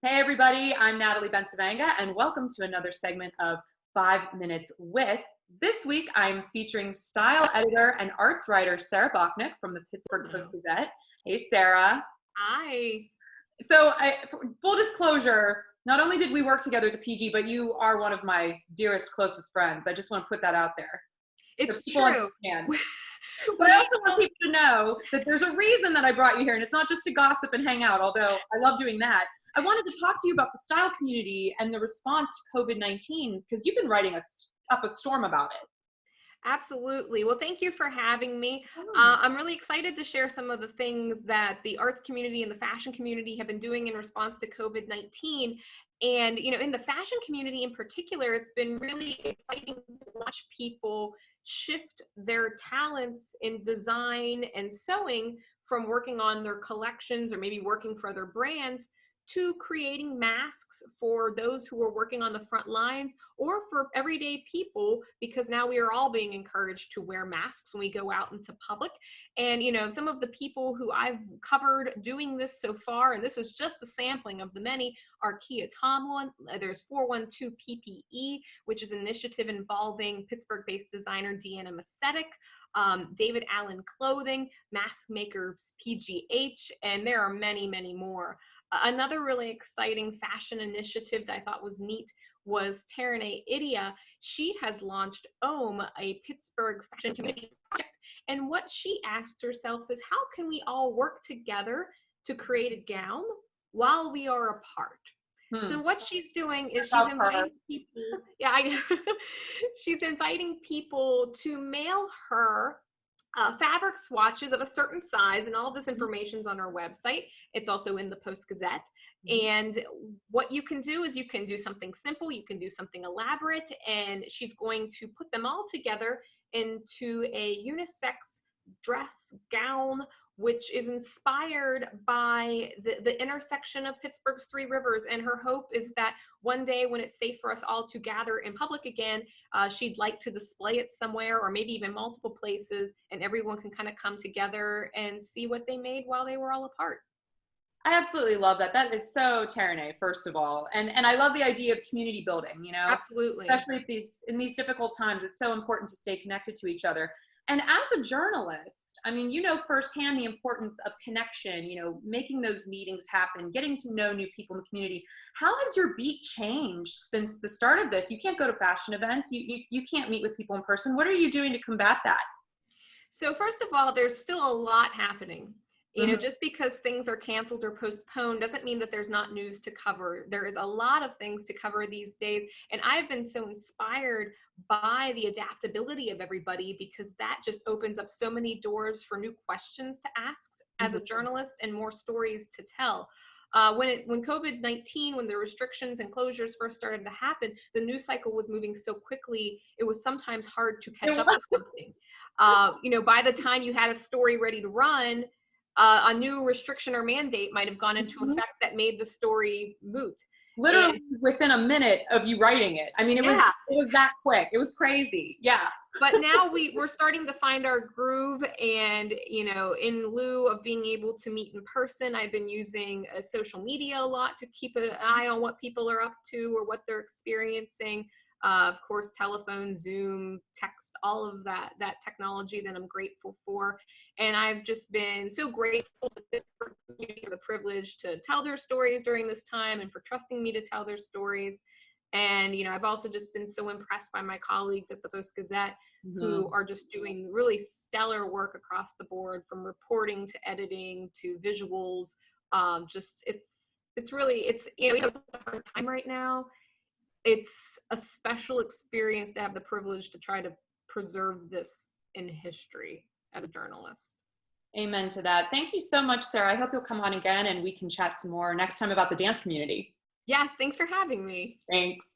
Hey everybody, I'm Natalie Bencivenga and welcome to another segment of 5 Minutes With. This week I'm featuring style editor and arts writer Sara Bauknecht from the Pittsburgh Post Gazette. Hey Sara. Hi. So full disclosure, not only did we work together at the PG, but you are one of my dearest, closest friends. I just want to put that out there. It's so people true. understand. But I also want people to know that there's a reason that I brought you here, and it's not just to gossip and hang out, although I love doing that. I wanted to talk to you about the style community and the response to COVID-19, because you've been writing up a storm about it. Absolutely. Well, thank you for having me. I'm really excited to share some of the things that the arts community and the fashion community have been doing in response to COVID-19. And, in the fashion community in particular, it's been really exciting to watch people shift their talents in design and sewing from working on their collections or maybe working for other brands to creating masks for those who are working on the front lines or for everyday people, because now we are all being encouraged to wear masks when we go out into public. And, some of the people who I've covered doing this so far, and this is just a sampling of the many, are Kiya Tomlin. There's 412 PPE, which is an initiative involving Pittsburgh-based designer Deanna Massetic, David Allen Clothing, Makers PGH, and there are many, many more. Another really exciting fashion initiative that I thought was neat was Tereneh Idia. She has launched OHM, a Pittsburgh fashion community project. And what she asked herself is, how can we all work together to create a gown while we are apart? So what she's doing is she's inviting people, she's inviting people to mail her fabric swatches of a certain size, and all this information's on our website. It's also in the Post Gazette. And what you can do is you can do something simple, you can do something elaborate, and she's going to put them all together into a unisex dress gown, which is inspired by the intersection of Pittsburgh's three rivers. And her hope is that one day when it's safe for us all to gather in public again, she'd like to display it somewhere or maybe even multiple places, and everyone can kind of come together and see what they made while they were all apart. I absolutely love that. That is so Tereneh, first of all. And I love the idea of community building, Absolutely. Especially in these difficult times, it's so important to stay connected to each other. And as a journalist, I mean, firsthand the importance of connection, making those meetings happen, getting to know new people in the community. How has your beat changed since the start of this? You can't go to fashion events. You can't meet with people in person. What are you doing to combat that? So first of all, there's still a lot happening. Just because things are canceled or postponed doesn't mean that there's not news to cover. There is a lot of things to cover these days. And I've been so inspired by the adaptability of everybody, because that just opens up so many doors for new questions to ask as a journalist and more stories to tell. When COVID-19, when the restrictions and closures first started to happen, the news cycle was moving so quickly, it was sometimes hard to catch up with something. By the time you had a story ready to run, a new restriction or mandate might have gone into effect that made the story moot. Literally within a minute of you writing it. I mean, it was that quick. It was crazy. Yeah. But now we're starting to find our groove, and, in lieu of being able to meet in person, I've been using social media a lot to keep an eye on what people are up to or what they're experiencing. Of course, telephone, Zoom, text, all of that technology that I'm grateful for. And I've just been so grateful to this community for the privilege to tell their stories during this time and for trusting me to tell their stories. And, I've also just been so impressed by my colleagues at the Post Gazette who are just doing really stellar work across the board, from reporting to editing to visuals. It's really a hard time right now. It's a special experience to have the privilege to try to preserve this in history as a journalist. Amen to that. Thank you so much, Sara. I hope you'll come on again and we can chat some more next time about the dance community. Yes, thanks for having me. Thanks.